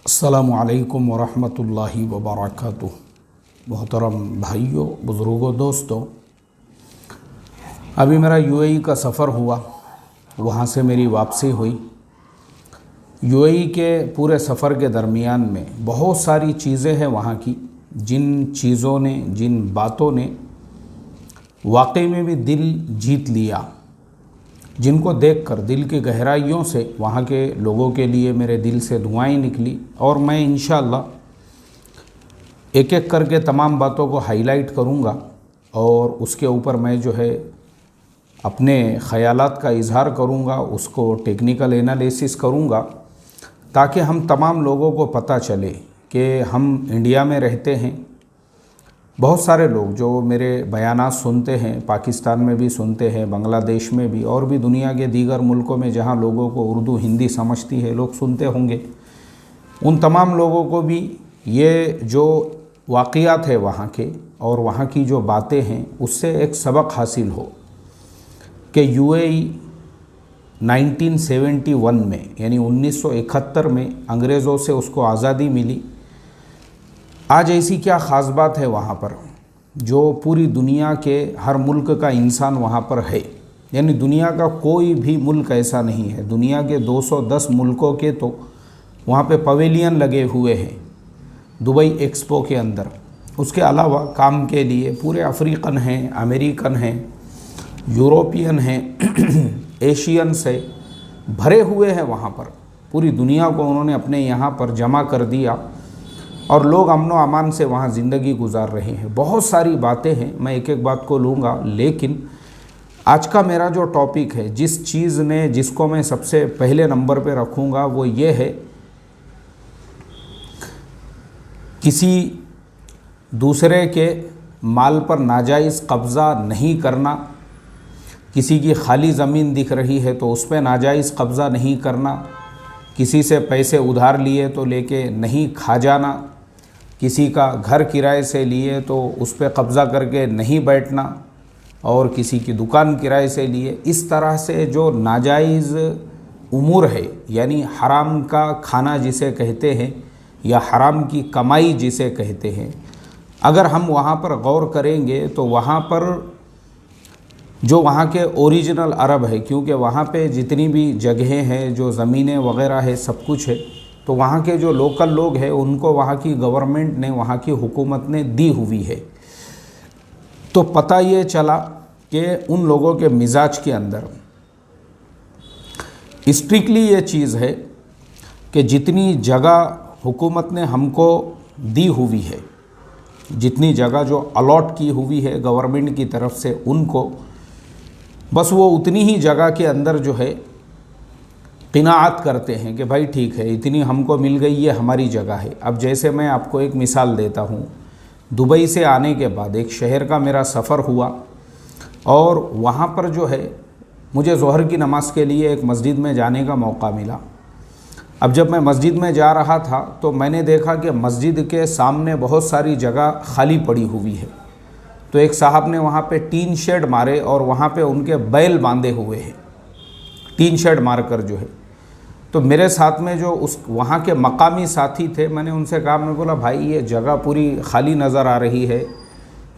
अस्सलामुअलैकुम वरहमतुल्लाहि वबरकातुह। मोहतरम भाइयों, बुज़ुर्गों, दोस्तों, अभी मेरा यूएई का सफ़र हुआ, वहाँ से मेरी वापसी हुई। यूएई के पूरे सफ़र के दरमियान में बहुत सारी चीज़ें हैं वहाँ की, जिन चीज़ों ने, जिन बातों ने वाकई में भी दिल जीत लिया, जिनको देखकर दिल की गहराइयों से वहाँ के लोगों के लिए मेरे दिल से दुआएं निकली। और मैं इंशाअल्लाह एक एक करके तमाम बातों को हाईलाइट करूँगा और उसके ऊपर मैं जो है अपने ख़यालात का इजहार करूँगा, उसको टेक्निकल एनालिसिस करूँगा, ताकि हम तमाम लोगों को पता चले कि हम इंडिया में रहते हैं। बहुत सारे लोग जो मेरे बयानात सुनते हैं, पाकिस्तान में भी सुनते हैं, बांग्लादेश में भी, और भी दुनिया के दीगर मुल्कों में जहां लोगों को उर्दू हिंदी समझती है, लोग सुनते होंगे। उन तमाम लोगों को भी ये जो वाक़ियात है वहाँ के और वहाँ की जो बातें हैं, उससे एक सबक हासिल हो कि यूएई 1971 में, यानी 1971 में अंग्रेज़ों से उसको आज़ादी मिली। आज ऐसी क्या ख़ास बात है वहाँ पर जो पूरी दुनिया के हर मुल्क का इंसान वहाँ पर है। यानी दुनिया का कोई भी मुल्क ऐसा नहीं है, दुनिया के 210 मुल्कों के तो वहाँ पे पवेलियन लगे हुए हैं दुबई एक्सपो के अंदर। उसके अलावा काम के लिए पूरे अफ्रीकन हैं, अमेरिकन हैं, यूरोपियन हैं, एशियन से भरे हुए हैं वहाँ पर। पूरी दुनिया को उन्होंने अपने यहाँ पर जमा कर दिया और लोग अमनो अमान से वहाँ ज़िंदगी गुजार रहे हैं। बहुत सारी बातें हैं, मैं एक एक बात को लूँगा, लेकिन आज का मेरा जो टॉपिक है, जिस चीज़ ने, जिसको मैं सबसे पहले नंबर पे रखूँगा, वो ये है किसी दूसरे के माल पर नाजायज़ कब्ज़ा नहीं करना। किसी की खाली ज़मीन दिख रही है तो उस पर नाजायज़ कब्ज़ा नहीं करना। किसी से पैसे उधार लिए तो लेके नहीं खा जाना। किसी का घर किराए से लिए तो उस पर कब्ज़ा करके नहीं बैठना, और किसी की दुकान किराए से लिए, इस तरह से जो नाजायज़ उमूर है, यानी हराम का खाना जिसे कहते हैं या हराम की कमाई जिसे कहते हैं, अगर हम वहाँ पर गौर करेंगे तो वहाँ पर जो वहाँ के ओरिजिनल अरब है, क्योंकि वहाँ पे जितनी भी जगहें हैं, जो ज़मीनें वग़ैरह है, सब कुछ है, तो वहाँ के जो लोकल लोग हैं उनको वहाँ की गवर्नमेंट ने, वहाँ की हुकूमत ने दी हुई है। तो पता ये चला कि उन लोगों के मिजाज के अंदर स्ट्रिक्टली ये चीज़ है कि जितनी जगह हुकूमत ने हमको दी हुई है, जितनी जगह जो अलॉट की हुई है गवर्नमेंट की तरफ से उनको, बस वो उतनी ही जगह के अंदर जो है क़िनाअत करते हैं कि भाई ठीक है, इतनी हमको मिल गई, ये हमारी जगह है। अब जैसे मैं आपको एक मिसाल देता हूँ, दुबई से आने के बाद एक शहर का मेरा सफ़र हुआ और वहाँ पर जो है मुझे ज़ोहर की नमाज़ के लिए एक मस्जिद में जाने का मौका मिला। अब जब मैं मस्जिद में जा रहा था तो मैंने देखा कि मस्जिद के सामने बहुत सारी जगह खाली पड़ी हुई है। तो एक साहब ने वहाँ पे टीन शेड मारे और वहाँ पे उनके बैल बांधे हुए हैं, टीन शेड मार कर जो है। तो मेरे साथ में जो उस वहाँ के मकामी साथी थे, मैंने उनसे कहा, मैं बोला भाई ये जगह पूरी खाली नज़र आ रही है।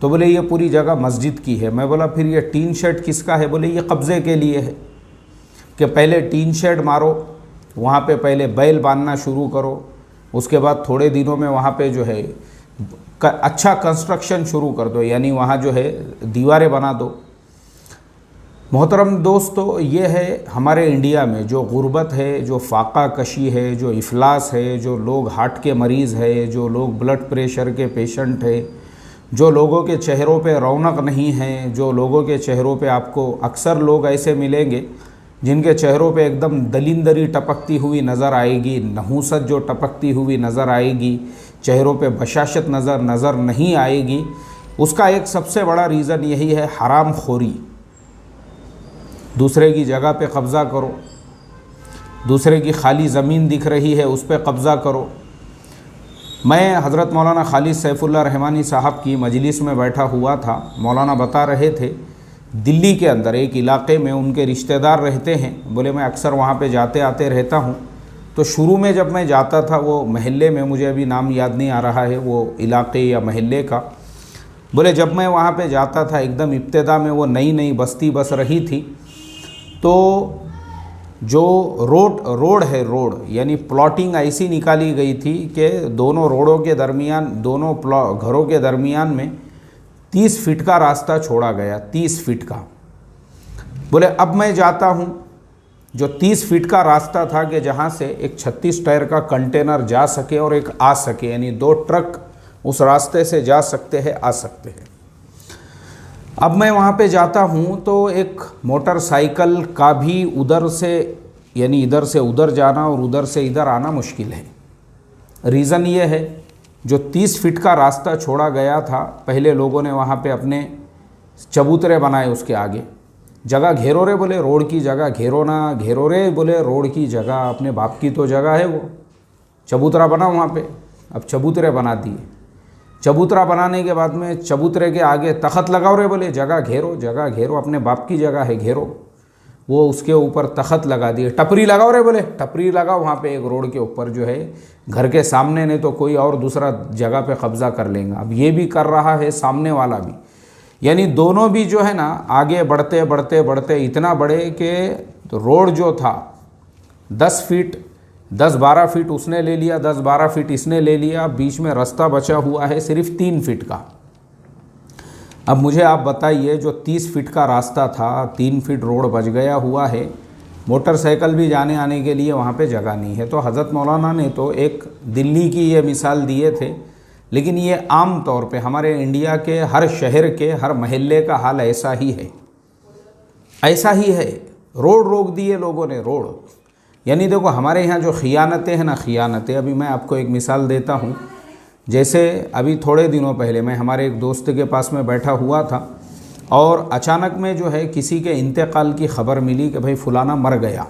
तो बोले ये पूरी जगह मस्जिद की है। मैं बोला फिर ये टीन शेड किसका है? बोले ये कब्ज़े के लिए है, कि पहले टीन शेड मारो, वहाँ पे पहले बैल बांधना शुरू करो, उसके बाद थोड़े दिनों में वहाँ पे जो है अच्छा कंस्ट्रक्शन शुरू कर दो, यानी वहाँ जो है दीवारें बना दो। मोहतरम दोस्तों, ये है हमारे इंडिया में जो गुर्बत है, जो फाका कशी है, जो इफलास है, जो लोग हार्ट के मरीज़ है, जो लोग ब्लड प्रेशर के पेशेंट है, जो लोगों के चेहरों पे रौनक नहीं है, जो लोगों के चेहरों पे आपको अक्सर लोग ऐसे मिलेंगे जिनके चेहरों पे एकदम दलिंदरी टपकती हुई नज़र आएगी, नहूसत जो टपकती हुई नज़र आएगी, चेहरों पे बशाशत नज़र नहीं आएगी। उसका एक सबसे बड़ा रीज़न यही है, हराम खोरी। दूसरे की जगह पे कब्ज़ा करो, दूसरे की खाली ज़मीन दिख रही है उस पर कब्ज़ा करो। मैं हज़रत मौलाना खालिद सैफुल्लाह रहमानी साहब की मजलिस में बैठा हुआ था। मौलाना बता रहे थे दिल्ली के अंदर एक इलाके में उनके रिश्तेदार रहते हैं। बोले मैं अक्सर वहाँ पे जाते आते रहता हूँ। तो शुरू में जब मैं जाता था वो महल्ले में, मुझे अभी नाम याद नहीं आ रहा है वो इलाके या महल्ले का, बोले जब मैं वहाँ पे जाता था एकदम इब्तिदा में, वो नई नई बस्ती बस रही थी, तो जो रोड है, रोड यानी प्लॉटिंग ऐसी निकाली गई थी कि दोनों रोडों के दरमियान, दोनों घरों के दरमियान में 30 फीट का रास्ता छोड़ा गया, 30 फीट का। बोले अब मैं जाता हूँ, जो 30 फीट का रास्ता था कि जहाँ से एक 36 टायर का कंटेनर जा सके और एक आ सके, यानी 2 ट्रक उस रास्ते से जा सकते हैं, आ सकते हैं। अब मैं वहाँ पे जाता हूँ तो एक मोटरसाइकिल का भी उधर से, यानी इधर से उधर जाना और उधर से इधर आना मुश्किल है। रीज़न ये है, जो 30 फीट का रास्ता छोड़ा गया था, पहले लोगों ने वहाँ पे अपने चबूतरे बनाए, उसके आगे जगह घेरो रे, बोले रोड की जगह घेरो ना, घेरो रे, बोले रोड की जगह, अपने बाप की तो जगह है, वो चबूतरा बना वहाँ पे। अब चबूतरे बना दिए, चबूतरा बनाने के बाद में चबूतरे के आगे तख्त लगाओ रे, बोले जगह घेरो, जगह घेरो, अपने बाप की जगह है, घेरो। वो उसके ऊपर तख्त लगा दिए। टपरी लगाओ रे, बोले टपरी लगाओ वहाँ पे एक रोड के ऊपर जो है, घर के सामने, नहीं तो कोई और दूसरा जगह पे कब्जा कर लेंगे। अब ये भी कर रहा है, सामने वाला भी, यानी दोनों भी जो है ना आगे बढ़ते बढ़ते बढ़ते इतना बढ़े कि तो रोड जो था 10 फीट 10-12 फीट उसने ले लिया, 10-12 फीट इसने ले लिया, बीच में रास्ता बचा हुआ है सिर्फ 3 फीट का। अब मुझे आप बताइए, जो 30 फीट का रास्ता था, 3 फीट रोड बच गया हुआ है, मोटरसाइकिल भी जाने आने के लिए वहाँ पे जगह नहीं है। तो हज़रत मौलाना ने तो एक दिल्ली की ये मिसाल दिए थे, लेकिन ये आम तौर पे हमारे इंडिया के हर शहर के हर महल्ले का हाल ऐसा ही है, ऐसा ही है। रोड रोक दिए लोगों ने, रोड। यानी देखो हमारे यहाँ जो खियानतें हैं ना, खियानतें, अभी मैं आपको एक मिसाल देता हूँ। जैसे अभी थोड़े दिनों पहले मैं हमारे एक दोस्त के पास में बैठा हुआ था और अचानक में जो है किसी के इंतकाल की ख़बर मिली कि भाई फलाना मर गया।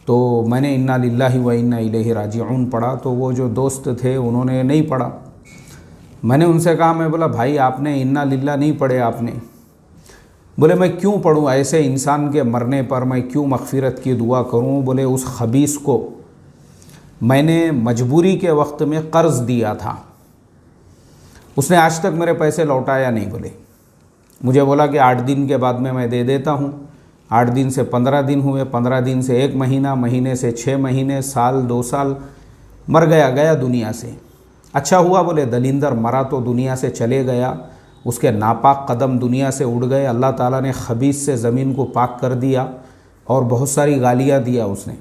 तो मैंने इन्ना लिल्लाहि व इन्ना इलैहि राजिऊन पढ़ा, तो वो जो दोस्त थे उन्होंने नहीं पढ़ा। मैंने उनसे कहा, मैं बोला भाई आपने इन्ना लिल्लाह नहीं पढ़े आपने। बोले मैं क्यों पढ़ूँ, ऐसे इंसान के मरने पर मैं क्यों मग़फ़िरत की दुआ करूँ। बोले उस खबीस को मैंने मजबूरी के वक्त में क़र्ज़ दिया था, उसने आज तक मेरे पैसे लौटाया नहीं। बोले मुझे बोला कि 8 दिन के बाद में मैं दे देता हूँ। 8 दिन से 15 दिन हुए, 15 दिन से 1 महीना, महीने से 6 महीने, साल 2 साल, मर गया, गया दुनिया से। अच्छा हुआ, बोले दलिंदर मरा तो दुनिया से चले गया, उसके नापाक कदम दुनिया से उड़ गए। अल्लाह ताला ने खबीस से ज़मीन को पाक कर दिया और बहुत सारी गालियाँ दिया उसने।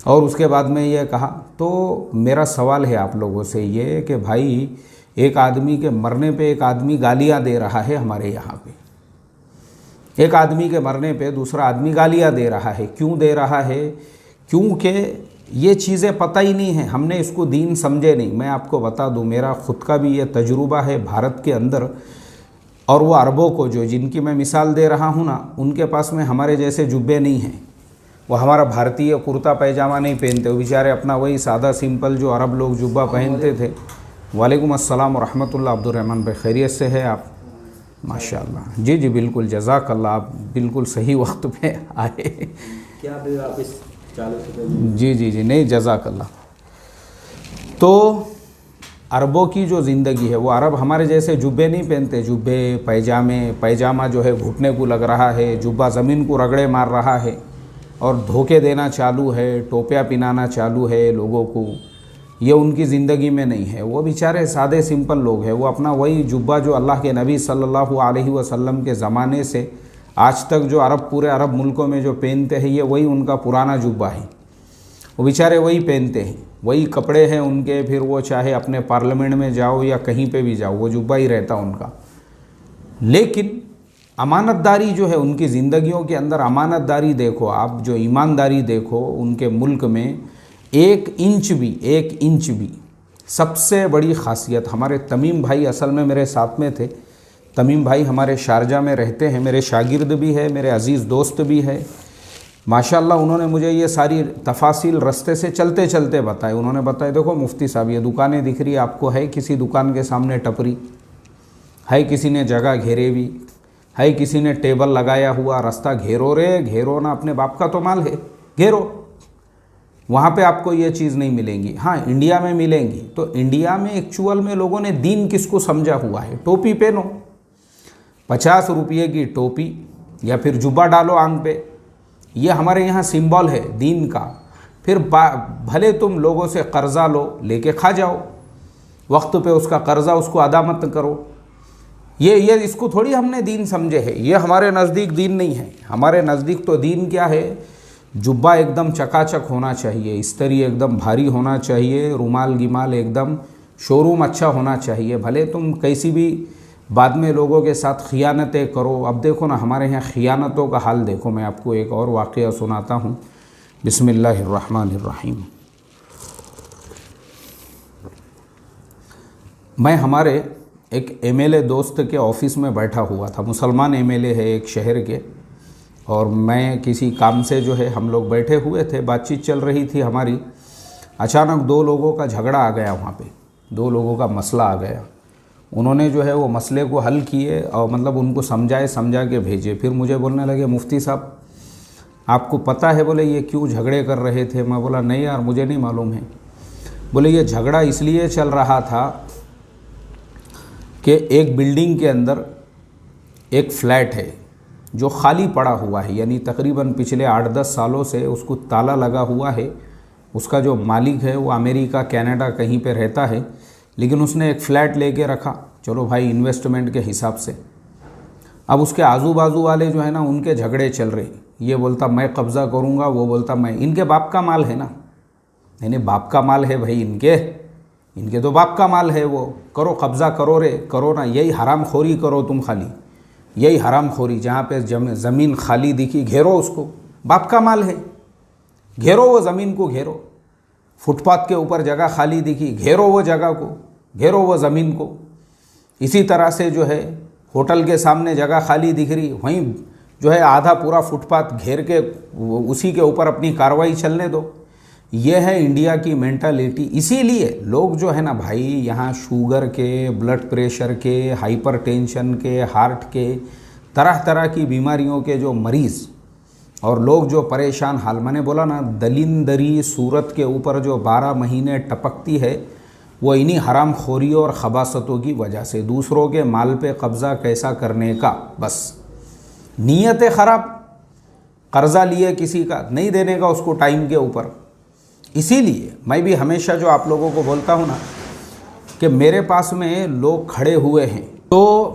और उसके बाद में ये कहा, तो मेरा सवाल है आप लोगों से ये कि भाई एक आदमी के मरने पे एक आदमी गालियाँ दे रहा है हमारे यहाँ पे, एक आदमी के मरने पे दूसरा आदमी गालियाँ दे रहा है। क्यों दे रहा है? क्योंकि ये चीज़ें पता ही नहीं है, हमने इसको दीन समझे नहीं। मैं आपको बता दूं, मेरा ख़ुद का भी ये तजुर्बा है भारत के अंदर, और वो अरबों को जो जिनकी मैं मिसाल दे रहा हूँ ना, उनके पास में हमारे जैसे जुब्बे नहीं हैं। वो हमारा भारतीय कुर्ता पैजामा नहीं पहनते, वो बेचारे अपना वही सादा सिंपल जो अरब लोग जुब्बा पहनते थे। वालेकुम अस्सलाम व रहमतुल्लाह। अब्दुर्रहमान भाई खैरियत से है आप? माशाअल्लाह। जी जी बिल्कुल, जज़ाकल्लाह, आप बिल्कुल सही वक्त पे आए। क्या आप इस जी जी जी, नहीं जज़ाकल्लाह। तो अरबों की जो ज़िंदगी है, वो अरब हमारे जैसे जुब्बे नहीं पहनते, जुब्बे पैजामे, पैजामा जो है घुटने को लग रहा है, जुब्बा ज़मीन को रगड़े मार रहा है और धोखे देना चालू है, टोपियाँ पिनाना चालू है लोगों को। ये उनकी ज़िंदगी में नहीं है। वो बेचारे सादे सिंपल लोग हैं। वो अपना वही जुब्बा जो अल्लाह के नबी सल्लल्लाहु अलैहि वसल्लम के ज़माने से आज तक जो पूरे अरब मुल्कों में जो पहनते हैं, ये वही उनका पुराना जुब्बा है। वो बेचारे वही पहनते हैं, वही कपड़े हैं उनके। फिर वो चाहे अपने पार्लियामेंट में जाओ या कहीं पे भी जाओ, वो जुब्बा ही रहता उनका। लेकिन अमानतदारी जो है उनकी ज़िंदगियों के अंदर, अमानतदारी देखो आप, जो ईमानदारी देखो उनके मुल्क में, 1 इंच भी सबसे बड़ी ख़ासियत। हमारे तमीम भाई असल में मेरे साथ में थे। तमीम भाई हमारे शारजा में रहते हैं, मेरे शागिर्द भी है, मेरे अज़ीज़ दोस्त भी है। माशाअल्लाह उन्होंने मुझे ये सारी तफासिल रास्ते से चलते चलते बताए। उन्होंने बताया, देखो मुफ्ती साहब, ये दुकानें दिख रही है आपको, है किसी दुकान के सामने टपरी है, किसी ने जगह घेरे हुई है, किसी ने टेबल लगाया हुआ, रास्ता घेरो रे, घेरो ना, अपने बाप का तो माल है, घेरो। वहाँ पे आपको ये चीज़ नहीं मिलेंगी। हाँ, इंडिया में मिलेंगी। तो इंडिया में एक्चुअल में लोगों ने दीन किसको समझा हुआ है? टोपी पहनो, 50 रुपये की टोपी या फिर जुब्बा डालो आंख पे, ये हमारे यहाँ सिंबल है दीन का। फिर भले तुम लोगों से कर्जा लो, लेके खा जाओ, वक्त पे उसका कर्जा उसको अदा मत करो। ये इसको थोड़ी हमने दीन समझे है। ये हमारे नज़दीक दीन नहीं है। हमारे नज़दीक तो दीन क्या है? जुब्बा एकदम चकाचक होना चाहिए, इस्तरी एकदम भारी होना चाहिए, रुमाल गिमाल एकदम शोरूम अच्छा होना चाहिए। भले तुम कैसी भी बाद में लोगों के साथ खियानतें करो। अब देखो ना, हमारे यहाँ खियानतों का हाल देखो। मैं आपको एक और वाक़या सुनाता हूँ। बिस्मिल्लाहिर्रहमानिर्रहीम। मैं हमारे एक एमएलए दोस्त के ऑफिस में बैठा हुआ था। मुसलमान एमएलए है एक शहर के, और मैं किसी काम से जो है हम लोग बैठे हुए थे, बातचीत चल रही थी हमारी। अचानक 2 लोगों का झगड़ा आ गया वहाँ पे, 2 लोगों का मसला आ गया। उन्होंने जो है वो मसले को हल किए और मतलब उनको समझा के भेजे। फिर मुझे बोलने लगे, मुफ्ती साहब आपको पता है बोले ये क्यों झगड़े कर रहे थे? मैं बोला नहीं यार, मुझे नहीं मालूम है। बोले ये झगड़ा इसलिए चल रहा था कि एक बिल्डिंग के अंदर एक फ्लैट है जो खाली पड़ा हुआ है, यानी तकरीबन पिछले 8-10 सालों से उसको ताला लगा हुआ है। उसका जो मालिक है वो अमेरिका कनाडा कहीं पे रहता है, लेकिन उसने एक फ़्लैट लेके रखा, चलो भाई इन्वेस्टमेंट के हिसाब से। अब उसके आजू बाजू वाले जो है ना, उनके झगड़े चल रहे। ये बोलता मैं कब्ज़ा करूँगा, वो बोलता मैं। इनके बाप का माल है ना, नहीं बाप का माल है भाई, इनके तो बाप का माल है। वो करो, कब्ज़ा करो रे, करो ना, यही हराम खोरी करो तुम, खाली यही हराम खोरी। जहाँ पे ज़मीन खाली दिखी घेरो उसको, बाप का माल है, घेरो वो ज़मीन को, घेरो। फुटपाथ के ऊपर जगह खाली दिखी, घेरो वो जगह को, घेरो वो ज़मीन को। इसी तरह से जो है होटल के सामने जगह खाली दिख रही, वहीं जो है आधा पूरा फुटपाथ घेर के उसी के ऊपर अपनी कार्रवाई चलने दो। ये है इंडिया की मेंटालिटी। इसीलिए लोग जो है ना भाई, यहाँ शुगर के, ब्लड प्रेशर के, हाइपरटेंशन के, हार्ट के, तरह तरह की बीमारियों के जो मरीज़ और लोग जो परेशान हाल, मैंने बोला ना, दलिंदरी सूरत के ऊपर जो 12 महीने टपकती है, वो इन्हीं हराम खोरियों और खबासतों की वजह से। दूसरों के माल पे कब्ज़ा कैसा करने का, बस नीयत ख़राब, कर्ज़ा लिए किसी का, नहीं देने का उसको टाइम के ऊपर। इसीलिए मैं भी हमेशा जो आप लोगों को बोलता हूँ ना कि मेरे पास में लोग खड़े हुए हैं। तो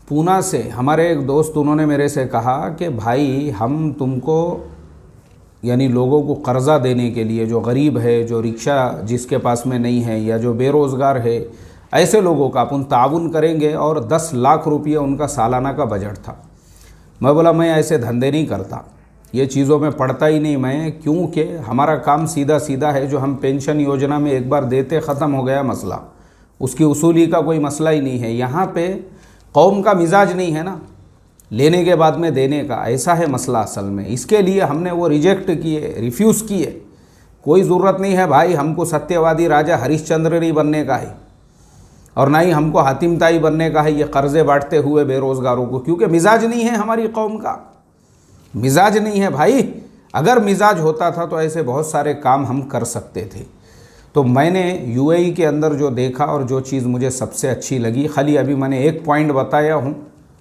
पूना से हमारे एक दोस्त, उन्होंने मेरे से कहा कि भाई हम तुमको यानी लोगों को कर्ज़ा देने के लिए, जो गरीब है, जो रिक्शा जिसके पास में नहीं है या जो बेरोज़गार है, ऐसे लोगों का अपन ताउन करेंगे। और 10 लाख रुपये उनका सालाना का बजट था। मैं बोला मैं ऐसे धंधे नहीं करता, ये चीज़ों में पड़ता ही नहीं मैं, क्योंकि हमारा काम सीधा सीधा है। जो हम पेंशन योजना में एक बार देते, ख़त्म हो गया मसला, उसकी वसूली का कोई मसला ही नहीं है। यहाँ पे कौम का मिजाज नहीं है ना लेने के बाद में देने का, ऐसा है मसला असल में। इसके लिए हमने वो रिजेक्ट किए, रिफ्यूज़ किए। कोई ज़रूरत नहीं है भाई, हमको सत्यवादी राजा हरिश्चंद्र नहीं बनने का है, और ना ही हमको हातिम ताई बनने का है ये कर्ज़े बांटते हुए बेरोज़गारों को, क्योंकि मिजाज नहीं है हमारी कौम का, मिजाज नहीं है भाई। अगर मिजाज होता था तो ऐसे बहुत सारे काम हम कर सकते थे। तो मैंने यूएई के अंदर जो देखा और जो चीज़ मुझे सबसे अच्छी लगी, खाली अभी मैंने एक पॉइंट बताया हूँ,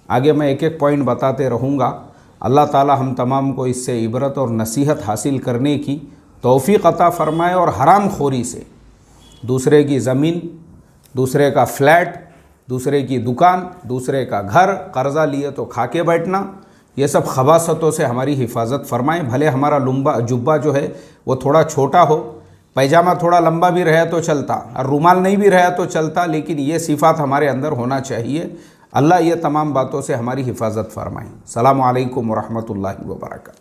आगे मैं एक एक पॉइंट बताते रहूँगा। अल्लाह ताला हम तमाम को इससे इबरत और नसीहत हासिल करने की तौफीक अता फ़रमाए, और हराम खोरी से, दूसरे की ज़मीन, दूसरे का फ्लैट, दूसरे की दुकान, दूसरे का घर, कर्ज़ा लिए तो खा के बैठना, ये सब खबासतों से हमारी हिफाजत फरमाएं। भले हमारा जुब्बा जो है वो थोड़ा छोटा हो, पैजामा थोड़ा लंबा भी रहे तो चलता, और रुमाल नहीं भी रहा तो चलता, लेकिन ये सिफ़ात हमारे अंदर होना चाहिए। अल्लाह ये तमाम बातों से हमारी हिफाजत फरमाएं। सलामु अलैकुम व रहमतुल्लाहि व बरकातहू।